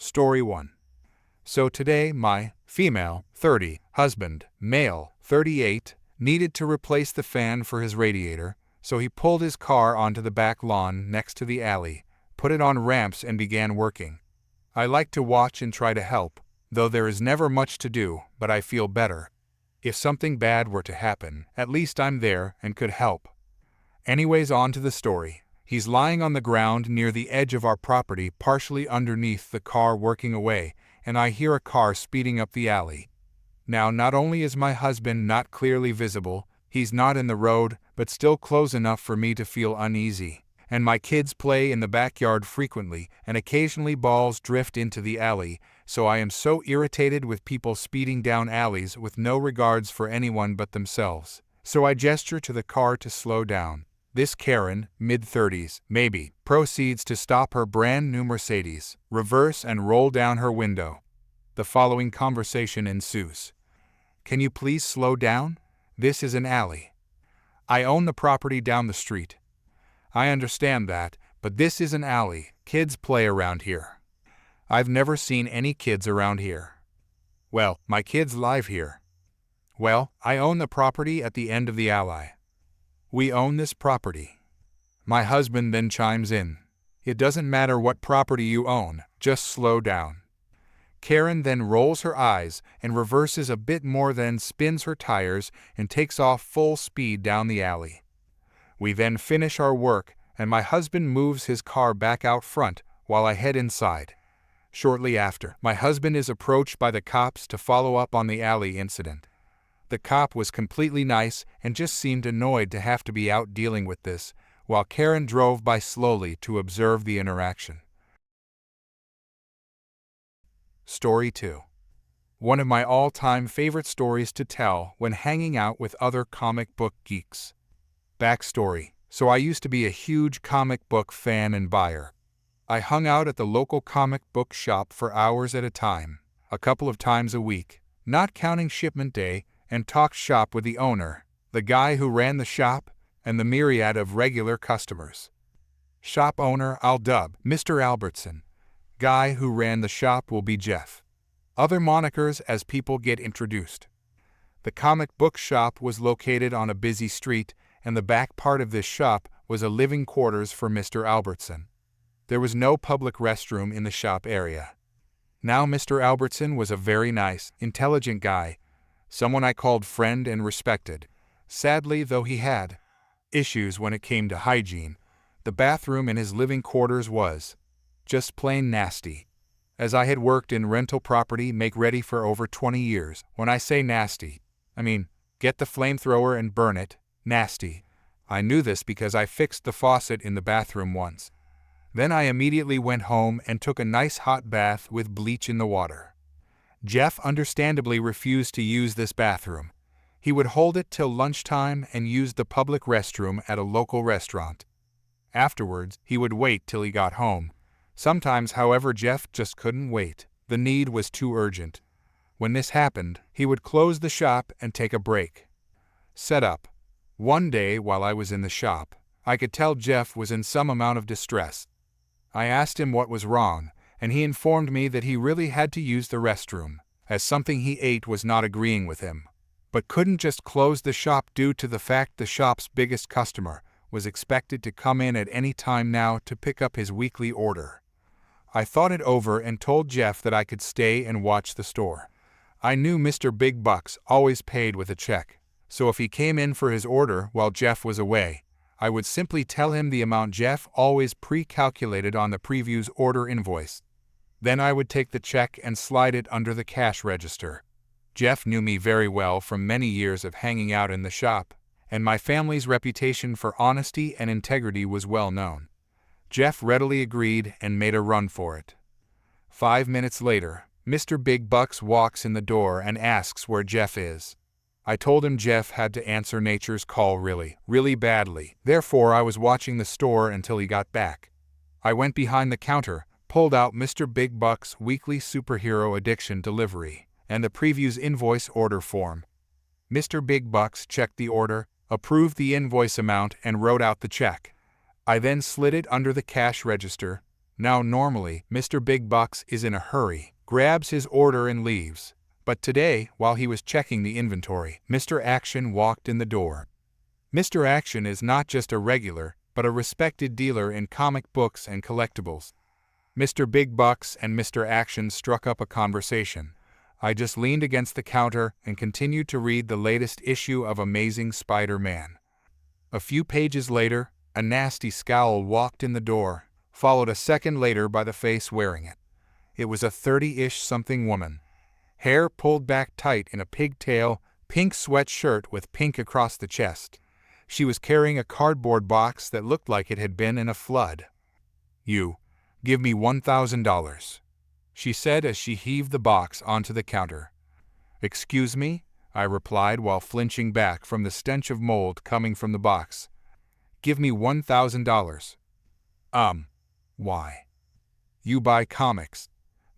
Story 1. So today my female 30 husband, male 38, needed to replace the fan for his radiator, so he pulled his car onto the back lawn next to the alley, put it on ramps and began working. I like to watch and try to help, though there is never much to do, but I feel better. If something bad were to happen, at least I'm there and could help. Anyways, on to the story. He's lying on the ground near the edge of our property, partially underneath the car working away, and I hear a car speeding up the alley. Now, not only is my husband not clearly visible, he's not in the road, but still close enough for me to feel uneasy. And my kids play in the backyard frequently, and occasionally balls drift into the alley, so I am so irritated with people speeding down alleys with no regards for anyone but themselves. So I gesture to the car to slow down. This Karen, mid-30s, maybe, proceeds to stop her brand new Mercedes, reverse and roll down her window. The following conversation ensues. Can you please slow down? This is an alley. I own the property down the street. I understand that, but this is an alley. Kids play around here. I've never seen any kids around here. Well, my kids live here. Well, I own the property at the end of the alley. We own this property. My husband then chimes in. It doesn't matter what property you own, just slow down. Karen then rolls her eyes and reverses a bit more, then spins her tires and takes off full speed down the alley. We then finish our work, and my husband moves his car back out front while I head inside. Shortly after, my husband is approached by the cops to follow up on the alley incident. The cop was completely nice and just seemed annoyed to have to be out dealing with this, while Karen drove by slowly to observe the interaction. Story 2. One of my all-time favorite stories to tell when hanging out with other comic book geeks. Backstory. So I used to be a huge comic book fan and buyer. I hung out at the local comic book shop for hours at a time, a couple of times a week, not counting shipment day, and talked shop with the owner, the guy who ran the shop, and the myriad of regular customers. Shop owner I'll dub Mr. Albertson. Guy who ran the shop will be Jeff. Other monikers as people get introduced. The comic book shop was located on a busy street, and the back part of this shop was a living quarters for Mr. Albertson. There was no public restroom in the shop area. Now Mr. Albertson was a very nice, intelligent guy, someone I called friend and respected. Sadly, though, he had issues when it came to hygiene. The bathroom in his living quarters was just plain nasty. As I had worked in rental property make ready for over 20 years, when I say nasty, I mean get the flamethrower and burn it, nasty. I knew this because I fixed the faucet in the bathroom once. Then I immediately went home and took a nice hot bath with bleach in the water. Jeff understandably refused to use this bathroom. He would hold it till lunchtime and use the public restroom at a local restaurant. Afterwards, he would wait till he got home. Sometimes, however, Jeff just couldn't wait. The need was too urgent. When this happened, he would close the shop and take a break. Set up. One day while I was in the shop, I could tell Jeff was in some amount of distress. I asked him what was wrong, and he informed me that he really had to use the restroom, as something he ate was not agreeing with him, but couldn't just close the shop due to the fact the shop's biggest customer was expected to come in at any time now to pick up his weekly order. I thought it over and told Jeff that I could stay and watch the store. I knew Mr. Big Bucks always paid with a check, so if he came in for his order while Jeff was away, I would simply tell him the amount Jeff always pre-calculated on the previous order invoice. Then I would take the check and slide it under the cash register. Jeff knew me very well from many years of hanging out in the shop, and my family's reputation for honesty and integrity was well known. Jeff readily agreed and made a run for it. 5 minutes later, Mr. Big Bucks walks in the door and asks where Jeff is. I told him Jeff had to answer nature's call really badly. Therefore, I was watching the store until he got back. I went behind the counter, pulled out Mr. Big Buck's weekly superhero addiction delivery, and the previous invoice order form. Mr. Big Bucks checked the order, approved the invoice amount, and wrote out the check. I then slid it under the cash register, Now normally, Mr. Big Bucks is in a hurry, grabs his order and leaves. But today, while he was checking the inventory, Mr. Action walked in the door. Mr. Action is not just a regular, but a respected dealer in comic books and collectibles. Mr. Big Bucks and Mr. Action struck up a conversation. I just leaned against the counter and continued to read the latest issue of Amazing Spider-Man. A few pages later, a nasty scowl walked in the door, followed a second later by the face wearing it. It was a 30-ish something woman. Hair pulled back tight in a pigtail, pink sweatshirt with pink across the chest. She was carrying a cardboard box that looked like it had been in a flood. "You, give me $1,000, she said as she heaved the box onto the counter. "Excuse me?" I replied while flinching back from the stench of mold coming from the box. "Give me $1,000. Why?" "You buy comics.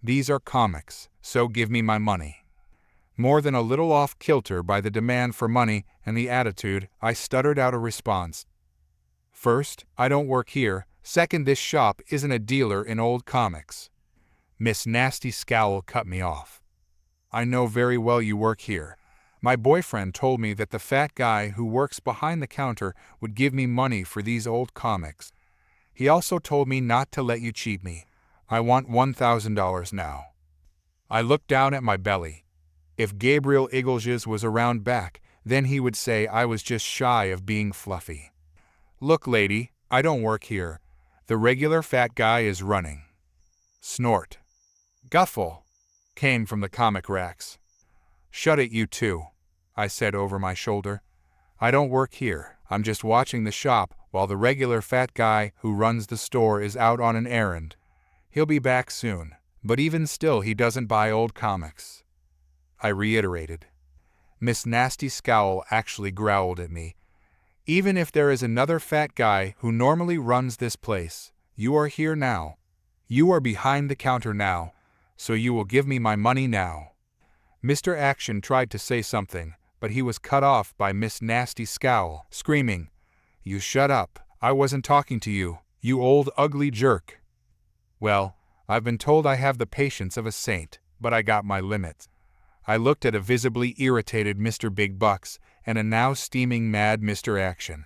These are comics, so give me my money." More than a little off kilter by the demand for money and the attitude, I stuttered out a response. "First, I don't work here. Second, this shop isn't a dealer in old comics." Miss Nasty Scowl cut me off. "I know very well you work here. My boyfriend told me that the fat guy who works behind the counter would give me money for these old comics. He also told me not to let you cheat me. I want $1,000 now." I looked down at my belly. If Gabriel Iglesias was around back, then he would say I was just shy of being fluffy. "Look, lady, I don't work here. The regular fat guy is running." Snort. Guffle came from the comic racks. "Shut it, you two," I said over my shoulder. "I don't work here. I'm just watching the shop while the regular fat guy who runs the store is out on an errand. He'll be back soon, but even still he doesn't buy old comics," I reiterated. Miss Nasty Scowl actually growled at me. "Even if there is another fat guy who normally runs this place, you are here now. You are behind the counter now, so you will give me my money now." Mr. Action tried to say something, but he was cut off by Miss Nasty Scowl, screaming, "You shut up. I wasn't talking to you, you old ugly jerk." Well, I've been told I have the patience of a saint, but I got my limits. I looked at a visibly irritated Mr. Big Bucks and a now steaming mad Mr. Action.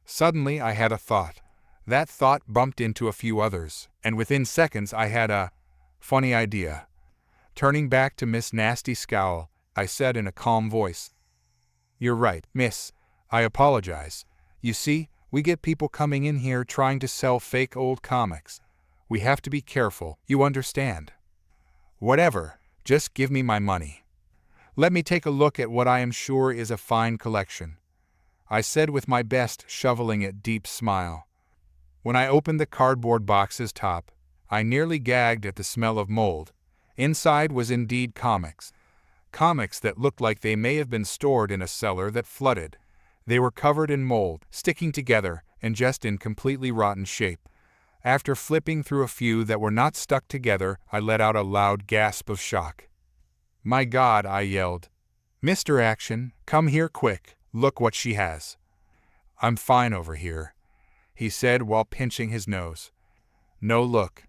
Suddenly I had a thought. That thought bumped into a few others, and within seconds I had a funny idea. Turning back to Miss Nasty Scowl, I said in a calm voice, "You're right, miss. I apologize. You see, we get people coming in here trying to sell fake old comics. We have to be careful, you understand." "Whatever, just give me my money. Let me take a look at what I am sure is a fine collection," I said with my best shoveling at deep smile. When I opened the cardboard box's top, I nearly gagged at the smell of mold. Inside was indeed comics. Comics that looked like they may have been stored in a cellar that flooded. They were covered in mold, sticking together, and just in completely rotten shape. After flipping through a few that were not stuck together, I let out a loud gasp of shock. "My God," I yelled. "Mr. Action, come here quick. Look what she has." "I'm fine over here," he said while pinching his nose. "No, look,"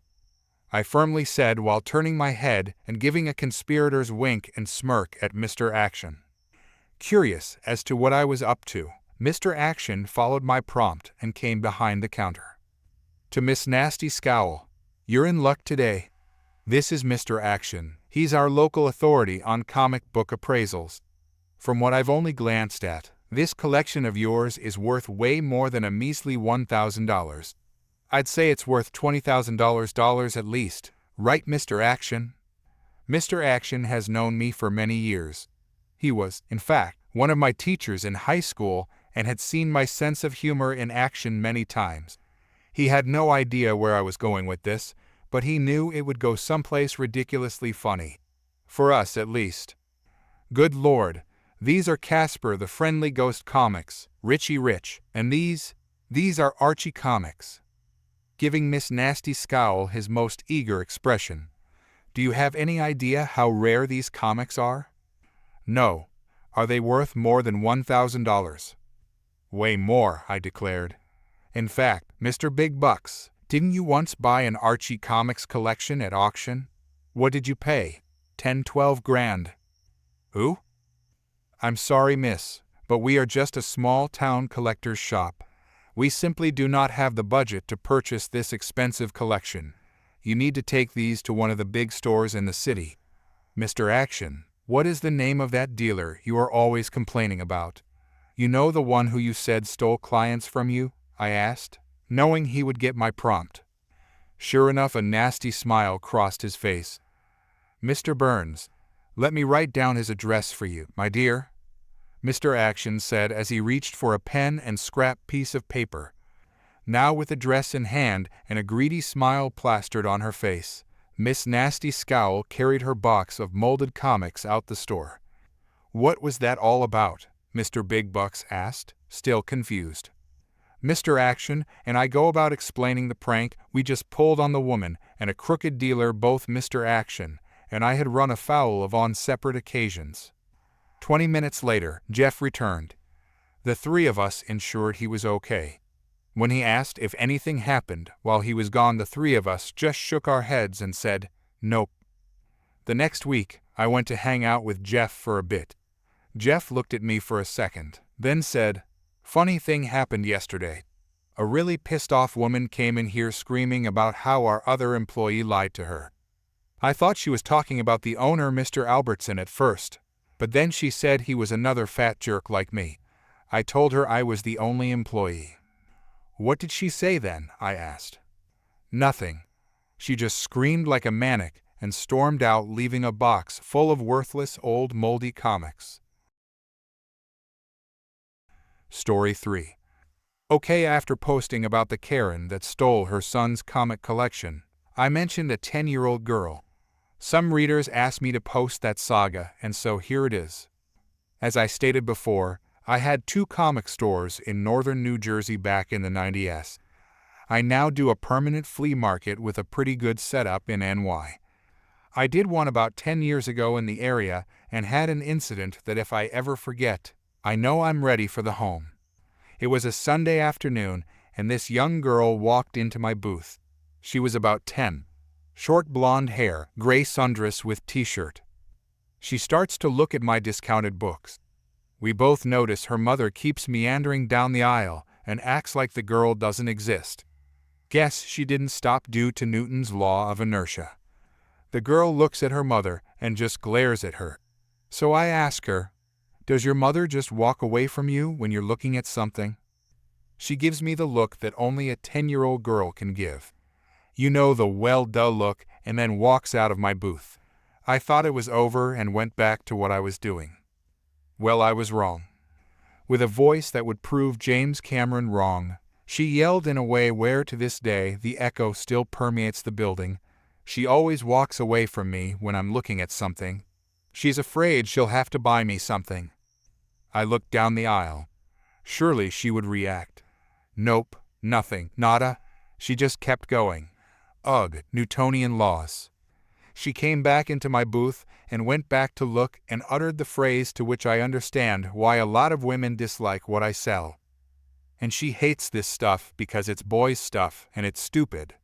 I firmly said while turning my head and giving a conspirator's wink and smirk at Mr. Action. Curious as to what I was up to, Mr. Action followed my prompt and came behind the counter. To Miss Nasty Scowl, "You're in luck today. This is Mr. Action. He's our local authority on comic book appraisals. From what I've only glanced at, this collection of yours is worth way more than a measly $1,000. I'd say it's worth $20,000 at least, right, Mr. Action?" Mr. Action has known me for many years. He was, in fact, one of my teachers in high school and had seen my sense of humor in action many times. He had no idea where I was going with this, but he knew it would go someplace ridiculously funny. For us, at least. "Good Lord, these are Casper the Friendly Ghost comics, Richie Rich, and these are Archie comics," giving Miss Nasty Scowl his most eager expression. "Do you have any idea how rare these comics are?" "No. Are they worth more than $1,000? "Way more," I declared. "In fact, Mr. Big Bucks, Didn't you once buy an Archie Comics collection at auction? What did you pay? 10, 12 grand. Who? I'm sorry, miss, but we are just a small-town collector's shop. We simply do not have the budget to purchase this expensive collection. You need to take these to one of the big stores in the city. Mr. Action, what is the name of that dealer you are always complaining about? You know, the one who you said stole clients from you? I asked, knowing he would get my prompt. Sure enough, a nasty smile crossed his face. Mr. Burns, let me write down his address for you, my dear, Mr. Action said as he reached for a pen and scrap piece of paper. Now, with address in hand and a greedy smile plastered on her face, Miss Nasty Scowl carried her box of molded comics out the store. What was that all about? Mr. Big Bucks asked, still confused. Mr. Action and I go about explaining the prank we just pulled on the woman and a crooked dealer both Mr. Action and I had run afoul of on separate occasions. 20 minutes later, Jeff returned. The three of us ensured he was okay. When he asked if anything happened while he was gone, the three of us just shook our heads and said, nope. The next week, I went to hang out with Jeff for a bit. Jeff looked at me for a second, then said, funny thing happened yesterday. A really pissed-off woman came in here screaming about how our other employee lied to her. I thought she was talking about the owner, Mr. Albertson, at first, but then she said he was another fat jerk like me. I told her I was the only employee. What did she say then? I asked. Nothing. She just screamed like a maniac and stormed out, leaving a box full of worthless old moldy comics. Story 3. Okay, after posting about the Karen that stole her son's comic collection, I mentioned a 10-year-old girl. Some readers asked me to post that saga, and so here it is. As I stated before, I had 2 comic stores in northern New Jersey back in the 90s. I now do a permanent flea market with a pretty good setup in NY. I did one about 10 years ago in the area and had an incident that if I ever forget, I know I'm ready for the home. It was a Sunday afternoon, and this young girl walked into my booth. She was about 10. Short blonde hair, gray sundress with t-shirt. She starts to look at my discounted books. We both notice her mother keeps meandering down the aisle and acts like the girl doesn't exist. Guess she didn't stop due to Newton's law of inertia. The girl looks at her mother and just glares at her. So I ask her, does your mother just walk away from you when you're looking at something? She gives me the look that only a 10-year-old girl can give. You know, the well-duh look, and then walks out of my booth. I thought it was over and went back to what I was doing. Well, I was wrong. With a voice that would prove James Cameron wrong, she yelled in a way where to this day the echo still permeates the building. She always walks away from me when I'm looking at something. She's afraid she'll have to buy me something. I looked down the aisle. Surely she would react. Nope, nothing, nada. She just kept going. Ugh, Newtonian laws. She came back into my booth and went back to look and uttered the phrase to which I understand why a lot of women dislike what I sell. And she hates this stuff because it's boys' stuff and it's stupid.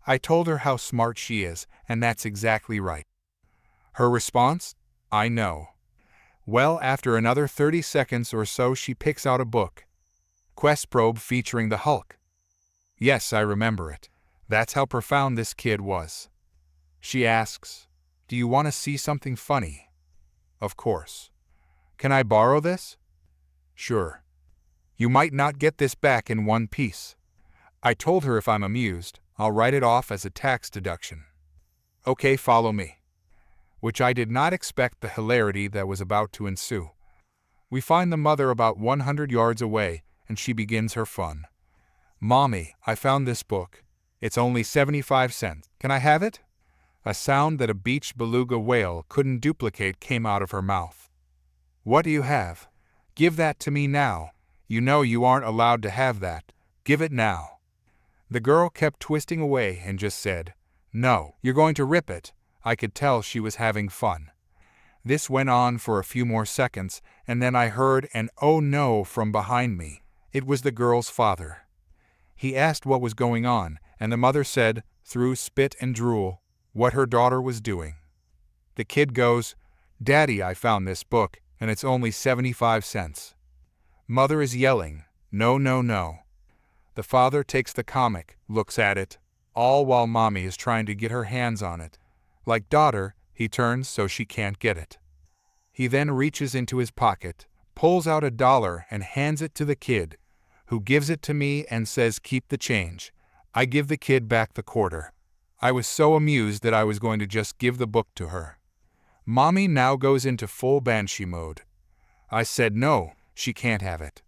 I told her how smart she is, and that's exactly right. Her response? I know. Well, after another 30 seconds or so, she picks out a book. Quest Probe featuring the Hulk. Yes, I remember it. That's how profound this kid was. She asks, do you want to see something funny? Of course. Can I borrow this? Sure. You might not get this back in one piece. I told her if I'm amused, I'll write it off as a tax deduction. Okay, follow me. Which I did not expect the hilarity that was about to ensue. We find the mother about 100 yards away, and she begins her fun. Mommy, I found this book. It's only 75 cents. Can I have it? A sound that a beach beluga whale couldn't duplicate came out of her mouth. What do you have? Give that to me now. You know you aren't allowed to have that. Give it now. The girl kept twisting away and just said, no, you're going to rip it. I could tell she was having fun. This went on for a few more seconds, and then I heard an oh no from behind me. It was the girl's father. He asked what was going on, and the mother said, through spit and drool, what her daughter was doing. The kid goes, "Daddy, I found this book, and it's only 75 cents. Mother is yelling, "No, no, no." The father takes the comic, looks at it, all while mommy is trying to get her hands on it. Like daughter, he turns so she can't get it. He then reaches into his pocket, pulls out $1 and hands it to the kid, who gives it to me and says, "Keep the change." I give the kid back the quarter. I was so amused that I was going to just give the book to her. Mommy now goes into full banshee mode. I said no, she can't have it.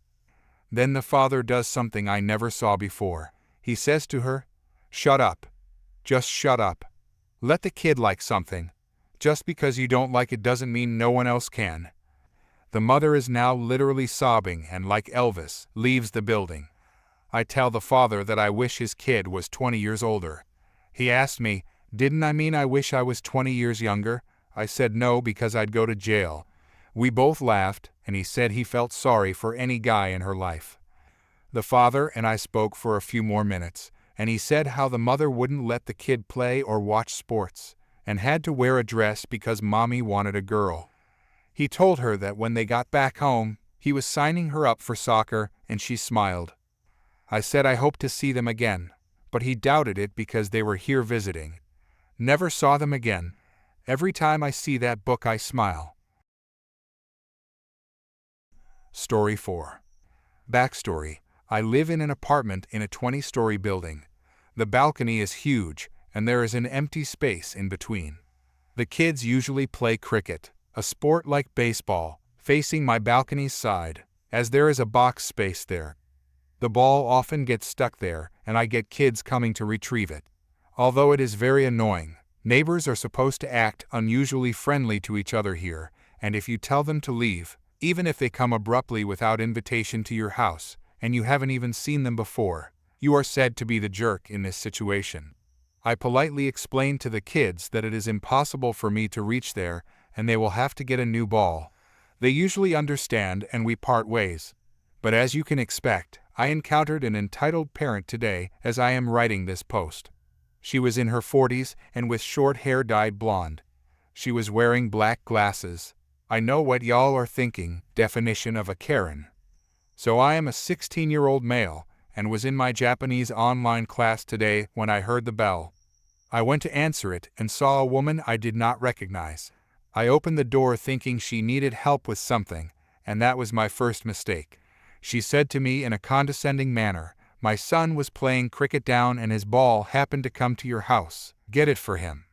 Then the father does something I never saw before. He says to her, "Shut up. Just shut up. Let the kid like something. Just because you don't like it doesn't mean no one else can." The mother is now literally sobbing and, like Elvis, leaves the building. I tell the father that I wish his kid was 20 years older. He asked me, didn't I mean I wish I was 20 years younger? I said no because I'd go to jail. We both laughed, and he said he felt sorry for any guy in her life. The father and I spoke for a few more minutes, and he said how the mother wouldn't let the kid play or watch sports, and had to wear a dress because mommy wanted a girl. He told her that when they got back home, he was signing her up for soccer, and she smiled. I said I hoped to see them again, but he doubted it because they were here visiting. Never saw them again. Every time I see that book I smile. Story 4. Backstory. I live in an apartment in a 20-story building. The balcony is huge, and there is an empty space in between. The kids usually play cricket, a sport like baseball, facing my balcony's side, as there is a box space there. The ball often gets stuck there, and I get kids coming to retrieve it. Although it is very annoying, neighbors are supposed to act unusually friendly to each other here, and if you tell them to leave, even if they come abruptly without invitation to your house, and you haven't even seen them before, you are said to be the jerk in this situation. I politely explain to the kids that it is impossible for me to reach there, and they will have to get a new ball. They usually understand and we part ways. But as you can expect, I encountered an entitled parent today as I am writing this post. She was in her 40s and with short hair dyed blonde. She was wearing black glasses. I know what y'all are thinking, definition of a Karen. So I am a 16-year-old male, and was in my Japanese online class today when I heard the bell. I went to answer it and saw a woman I did not recognize. I opened the door thinking she needed help with something, and that was my first mistake. She said to me in a condescending manner, "My son was playing cricket down and his ball happened to come to your house. Get it for him."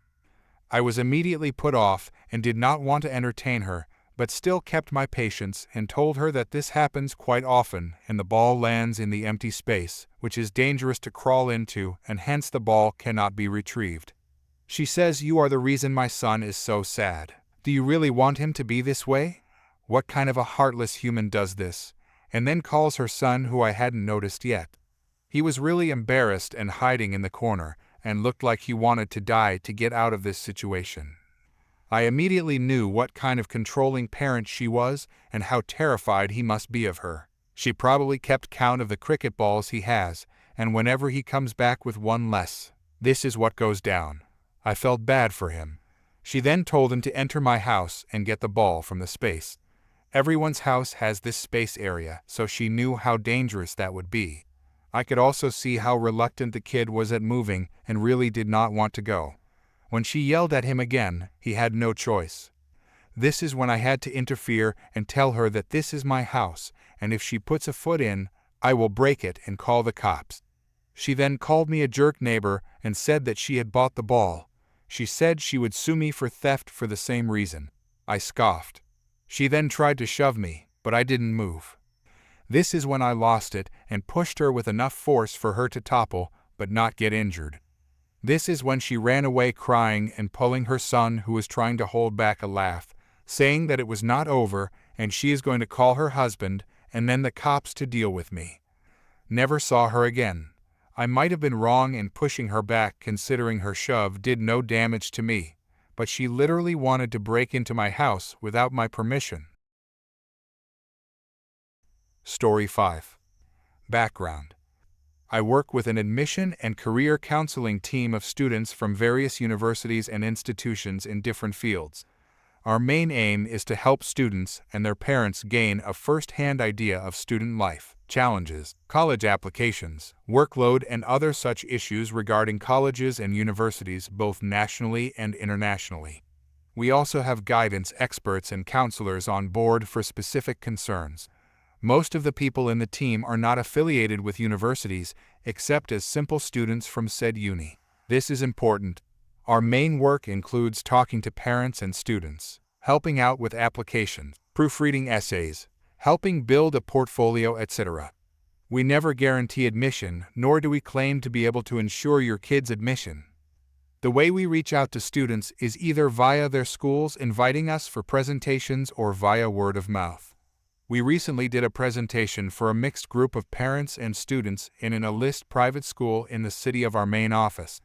I was immediately put off and did not want to entertain her, but still kept my patience and told her that this happens quite often and the ball lands in the empty space, which is dangerous to crawl into, and hence the ball cannot be retrieved. She says, "You are the reason my son is so sad. Do you really want him to be this way? What kind of a heartless human does this?" And then calls her son, who I hadn't noticed yet. He was really embarrassed and hiding in the corner, and looked like he wanted to die to get out of this situation. I immediately knew what kind of controlling parent she was and how terrified he must be of her. She probably kept count of the cricket balls he has, and whenever he comes back with one less, this is what goes down. I felt bad for him. She then told him to enter my house and get the ball from the space. Everyone's house has this space area, so she knew how dangerous that would be. I could also see how reluctant the kid was at moving and really did not want to go. When she yelled at him again, he had no choice. This is when I had to interfere and tell her that this is my house, and if she puts a foot in, I will break it and call the cops. She then called me a jerk neighbor and said that she had bought the ball. She said she would sue me for theft for the same reason. I scoffed. She then tried to shove me, but I didn't move. This is when I lost it and pushed her with enough force for her to topple, but not get injured. This is when she ran away crying and pulling her son, who was trying to hold back a laugh, saying that it was not over and she is going to call her husband and then the cops to deal with me. Never saw her again. I might have been wrong in pushing her back considering her shove did no damage to me, but she literally wanted to break into my house without my permission. Story 5. Background. I work with an admission and career counseling team of students from various universities and institutions in different fields. Our main aim is to help students and their parents gain a first-hand idea of student life, challenges, college applications, workload, and other such issues regarding colleges and universities both nationally and internationally. We also have guidance experts and counselors on board for specific concerns. Most of the people in the team are not affiliated with universities, except as simple students from said uni. This is important. Our main work includes talking to parents and students, helping out with applications, proofreading essays, helping build a portfolio, etc. We never guarantee admission, nor do we claim to be able to ensure your kid's admission. The way we reach out to students is either via their schools inviting us for presentations or via word of mouth. We recently did a presentation for a mixed group of parents and students in an A-list private school in the city of our main office.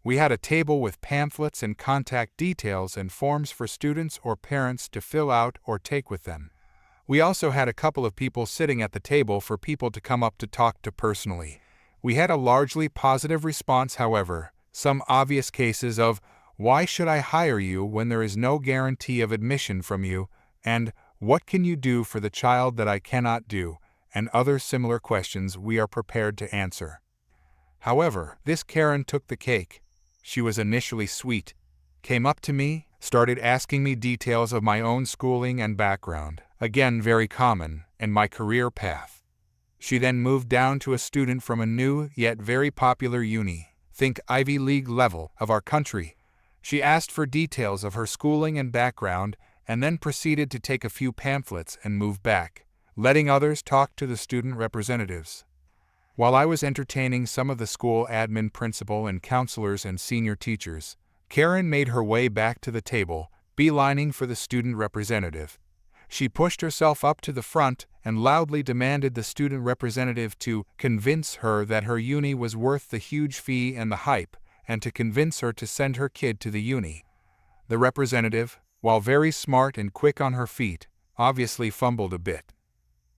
We had a table with pamphlets and contact details and forms for students or parents to fill out or take with them. We also had a couple of people sitting at the table for people to come up to talk to personally. We had a largely positive response, however, some obvious cases of, "Why should I hire you when there is no guarantee of admission from you?" and "What can you do for the child that I cannot do?" and other similar questions we are prepared to answer. However, this Karen took the cake. She was initially sweet, came up to me, started asking me details of my own schooling and background, again very common, and my career path. She then moved down to a student from a new yet very popular uni, think Ivy League level, of our country. She asked for details of her schooling and background, and then proceeded to take a few pamphlets and move back, letting others talk to the student representatives. While I was entertaining some of the school admin, principal, and counselors and senior teachers, Karen made her way back to the table, beelining for the student representative. She pushed herself up to the front and loudly demanded the student representative to convince her that her uni was worth the huge fee and the hype, and to convince her to send her kid to the uni. The representative, while very smart and quick on her feet, obviously fumbled a bit.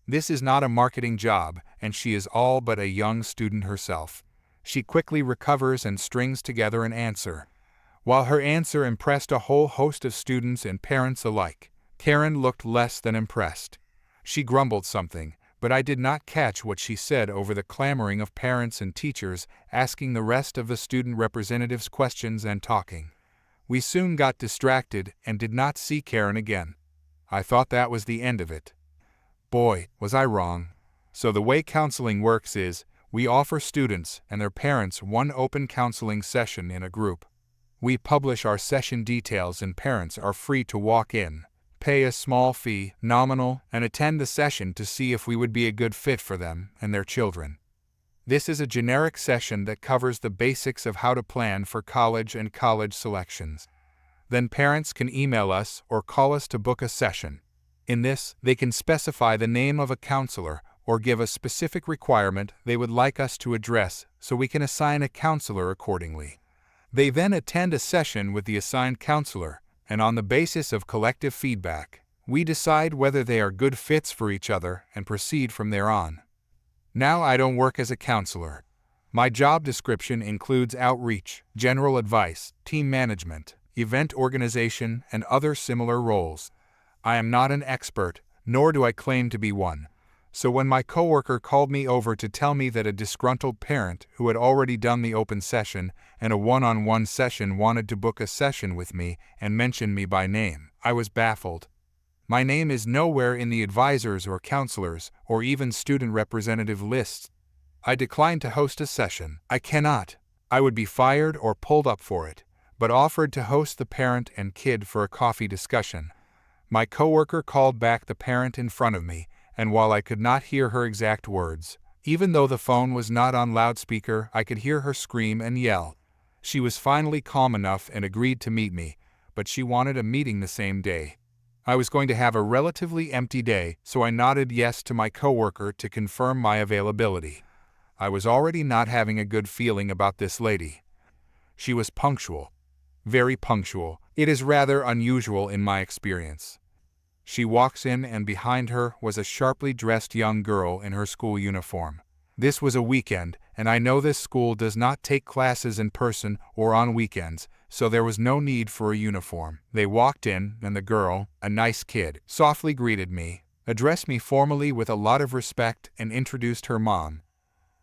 This is not a marketing job, and she is all but a young student herself. She quickly recovers and strings together an answer. While her answer impressed a whole host of students and parents alike, Karen looked less than impressed. She grumbled something, but I did not catch what she said over the clamoring of parents and teachers asking the rest of the student representatives questions and talking. We soon got distracted and did not see Karen again. I thought that was the end of it. Boy, was I wrong. So the way counseling works is, we offer students and their parents one open counseling session in a group. We publish our session details and parents are free to walk in, pay a small fee, nominal, and attend the session to see if we would be a good fit for them and their children. This is a generic session that covers the basics of how to plan for college and college selections. Then parents can email us or call us to book a session. In this, they can specify the name of a counselor or give a specific requirement they would like us to address so we can assign a counselor accordingly. They then attend a session with the assigned counselor, and on the basis of collective feedback, we decide whether they are good fits for each other and proceed from there on. Now I don't work as a counselor. My job description includes outreach, general advice, team management, event organization, and other similar roles. I am not an expert, nor do I claim to be one. So when my coworker called me over to tell me that a disgruntled parent who had already done the open session and a one-on-one session wanted to book a session with me and mention me by name, I was baffled. My name is nowhere in the advisors or counselors or even student representative lists. I declined to host a session. I cannot. I would be fired or pulled up for it, but offered to host the parent and kid for a coffee discussion. My coworker called back the parent in front of me, and while I could not hear her exact words, even though the phone was not on loudspeaker, I could hear her scream and yell. She was finally calm enough and agreed to meet me, but she wanted a meeting the same day. I was going to have a relatively empty day, so I nodded yes to my coworker to confirm my availability. I was already not having a good feeling about this lady. She was punctual. Very punctual. It is rather unusual in my experience. She walks in and behind her was a sharply dressed young girl in her school uniform. This was a weekend, and I know this school does not take classes in person or on weekends, so there was no need for a uniform. They walked in, and the girl, a nice kid, softly greeted me, addressed me formally with a lot of respect, and introduced her mom.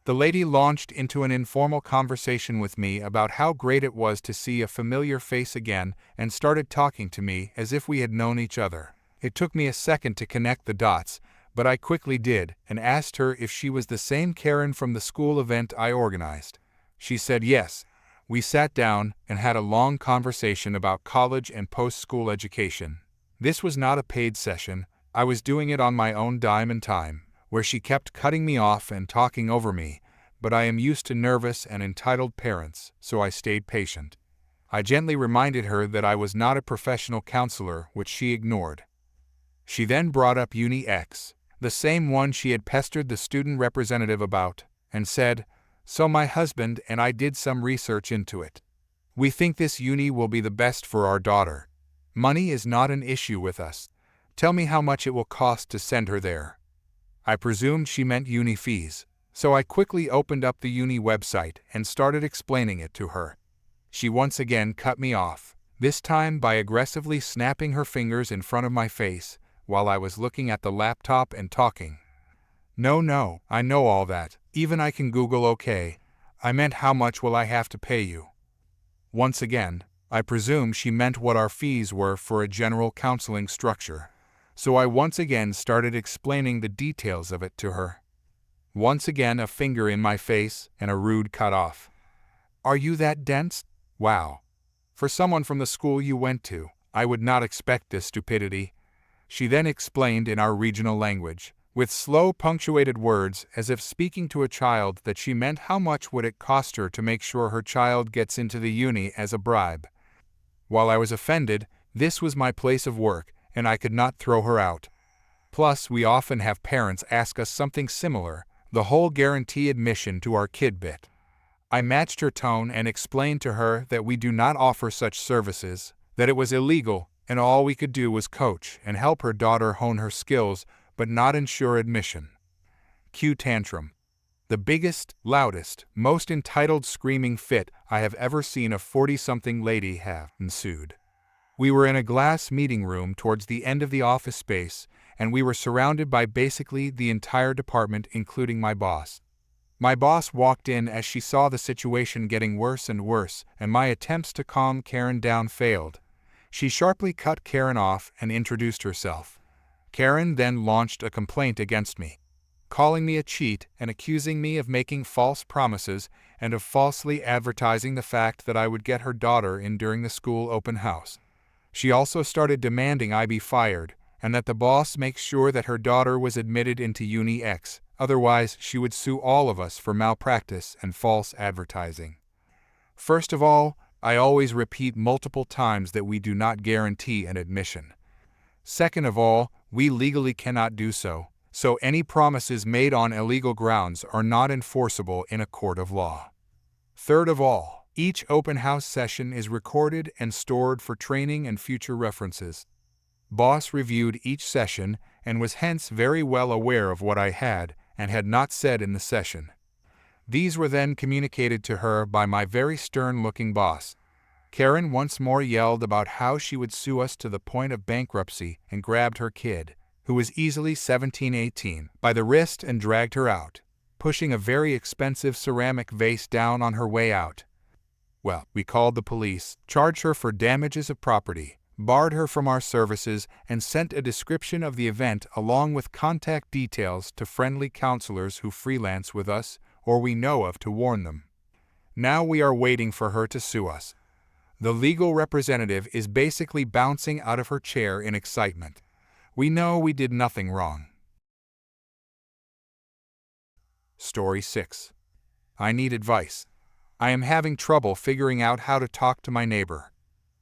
The lady launched into an informal conversation with me about how great it was to see a familiar face again and started talking to me as if we had known each other. It took me a second to connect the dots, but I quickly did and asked her if she was the same Karen from the school event I organized. She said yes. We sat down and had a long conversation about college and post-school education. This was not a paid session. I was doing it on my own dime and time, where she kept cutting me off and talking over me, but I am used to nervous and entitled parents, so I stayed patient. I gently reminded her that I was not a professional counselor, which she ignored. She then brought up Uni X, the same one she had pestered the student representative about, and said, "So my husband and I did some research into it. We think this uni will be the best for our daughter. Money is not an issue with us. Tell me how much it will cost to send her there." I presumed she meant uni fees, so I quickly opened up the uni website and started explaining it to her. She once again cut me off, this time by aggressively snapping her fingers in front of my face while I was looking at the laptop and talking. No, I know all that. Even I can Google okay. I meant how much will I have to pay you? Once again, I presume she meant what our fees were for a general counseling structure, so I once again started explaining the details of it to her. Once again a finger in my face and a rude cutoff. "Are you that dense? Wow. For someone from the school you went to, I would not expect this stupidity." She then explained in our regional language, with slow punctuated words as if speaking to a child, that she meant how much would it cost her to make sure her child gets into the uni as a bribe. While I was offended, this was my place of work, and I could not throw her out. Plus, we often have parents ask us something similar, the whole guarantee admission to our kid bit. I matched her tone and explained to her that we do not offer such services, that it was illegal, and all we could do was coach and help her daughter hone her skills, but not ensure admission. Cue tantrum. The biggest, loudest, most entitled screaming fit I have ever seen a 40-something lady have ensued. We were in a glass meeting room towards the end of the office space, and we were surrounded by basically the entire department, including my boss. My boss walked in as she saw the situation getting worse and worse, and my attempts to calm Karen down failed. She sharply cut Karen off and introduced herself. Karen then launched a complaint against me, calling me a cheat and accusing me of making false promises and of falsely advertising the fact that I would get her daughter in during the school open house. She also started demanding I be fired and that the boss make sure that her daughter was admitted into Uni X, otherwise she would sue all of us for malpractice and false advertising. First of all, I always repeat multiple times that we do not guarantee an admission. Second of all, we legally cannot do so, so any promises made on illegal grounds are not enforceable in a court of law. Third of all, each open house session is recorded and stored for training and future references. Boss reviewed each session and was hence very well aware of what I had and had not said in the session. These were then communicated to her by my very stern-looking boss. Karen once more yelled about how she would sue us to the point of bankruptcy and grabbed her kid, who was easily 17-18, by the wrist and dragged her out, pushing a very expensive ceramic vase down on her way out. Well, we called the police, charged her for damages of property, barred her from our services, and sent a description of the event along with contact details to friendly counselors who freelance with us or we know of to warn them. Now we are waiting for her to sue us. The legal representative is basically bouncing out of her chair in excitement. We know we did nothing wrong. Story 6. I need advice. I am having trouble figuring out how to talk to my neighbor.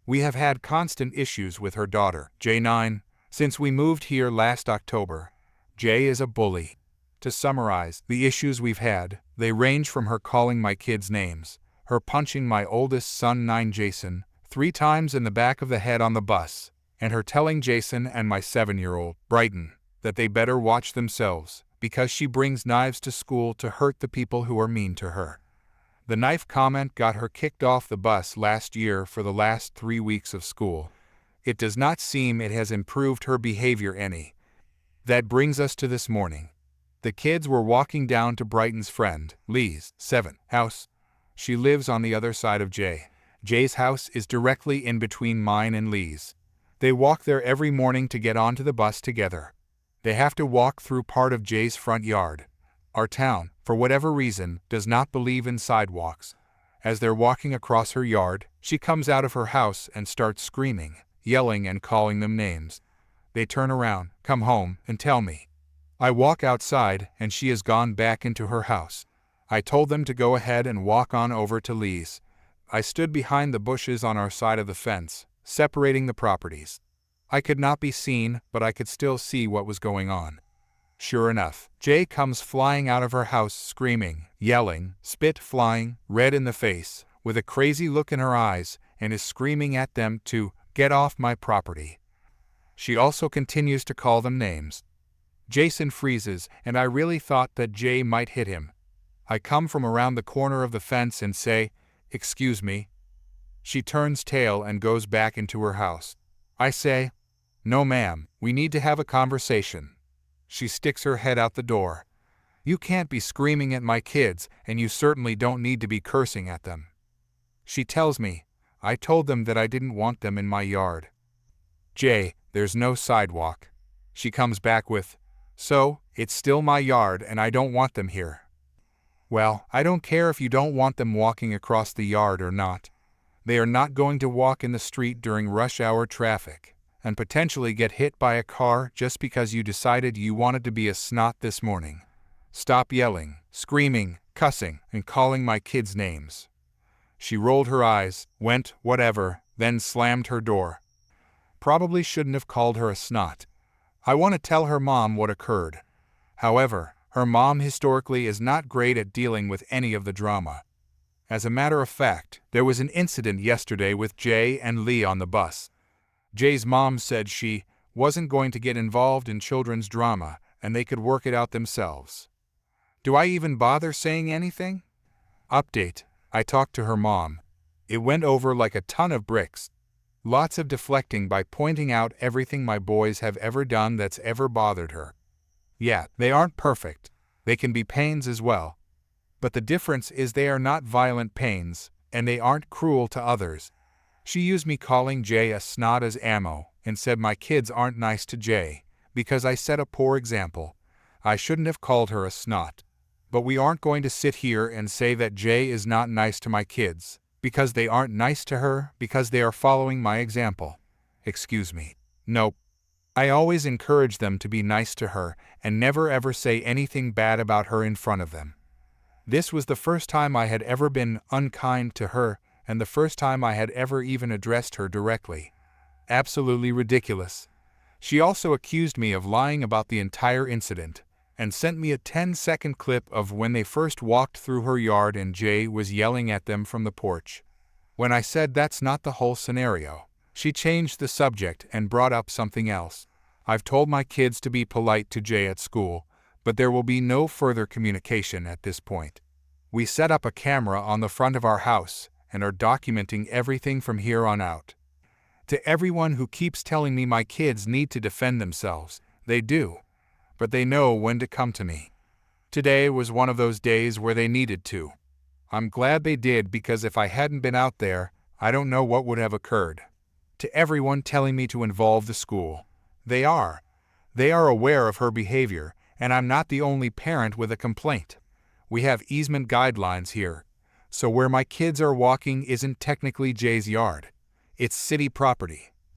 We have had constant issues with her daughter, J9, since we moved here last October. Jay is a bully. To summarize the issues we've had, they range from her calling my kids names, her punching my oldest son 9 Jason 3 times in the back of the head on the bus, and her telling Jason and my 7-year-old, Brighton, that they better watch themselves, because she brings knives to school to hurt the people who are mean to her. The knife comment got her kicked off the bus last year for the last 3 weeks of school. It does not seem it has improved her behavior any. That brings us to this morning. The kids were walking down to Brighton's friend, Lee's, 7, house. She lives on the other side of Jay. Jay's house is directly in between mine and Lee's. They walk there every morning to get onto the bus together. They have to walk through part of Jay's front yard. Our town, for whatever reason, does not believe in sidewalks. As they're walking across her yard, she comes out of her house and starts screaming, yelling and calling them names. They turn around, come home, and tell me. I walk outside and she has gone back into her house. I told them to go ahead and walk on over to Lee's. I stood behind the bushes on our side of the fence, separating the properties. I could not be seen, but I could still see what was going on. Sure enough, Jay comes flying out of her house screaming, yelling, spit flying, red in the face, with a crazy look in her eyes, and is screaming at them to get off my property. She also continues to call them names. Jason freezes, and I really thought that Jay might hit him. I come from around the corner of the fence and say, "Excuse me." She turns tail and goes back into her house. I say, "No ma'am, we need to have a conversation." She sticks her head out the door. "You can't be screaming at my kids, and you certainly don't need to be cursing at them." She tells me, "I told them that I didn't want them in my yard." "Jay, there's no sidewalk." She comes back with, "So, it's still my yard and I don't want them here." Well, I don't care if you don't want them walking across the yard or not. They are not going to walk in the street during rush hour traffic and potentially get hit by a car just because you decided you wanted to be a snot this morning. Stop yelling, screaming, cussing, and calling my kids names. She rolled her eyes, went, whatever, then slammed her door. Probably shouldn't have called her a snot. I want to tell her mom what occurred. However, her mom historically is not great at dealing with any of the drama. As a matter of fact, there was an incident yesterday with Jay and Lee on the bus. Jay's mom said she wasn't going to get involved in children's drama and they could work it out themselves. Do I even bother saying anything? Update: I talked to her mom. It went over like a ton of bricks. Lots of deflecting by pointing out everything my boys have ever done that's ever bothered her. Yeah, they aren't perfect. They can be pains as well. But the difference is they are not violent pains, and they aren't cruel to others. She used me calling Jay a snot as ammo, and said my kids aren't nice to Jay, because I set a poor example. I shouldn't have called her a snot. But we aren't going to sit here and say that Jay is not nice to my kids, because they aren't nice to her, because they are following my example. Excuse me. Nope. I always encourage them to be nice to her, and never ever say anything bad about her in front of them. This was the first time I had ever been unkind to her, and the first time I had ever even addressed her directly. Absolutely ridiculous. She also accused me of lying about the entire incident, and sent me a 10-second clip of when they first walked through her yard and Jay was yelling at them from the porch. When I said that's not the whole scenario, she changed the subject and brought up something else. I've told my kids to be polite to Jay at school, but there will be no further communication at this point. We set up a camera on the front of our house and are documenting everything from here on out. To everyone who keeps telling me my kids need to defend themselves, they do. But they know when to come to me. Today was one of those days where they needed to. I'm glad they did, because if I hadn't been out there, I don't know what would have occurred. To everyone telling me to involve the school, they are. They are aware of her behavior, and I'm not the only parent with a complaint. We have easement guidelines here, so where my kids are walking isn't technically Jay's yard. It's city property.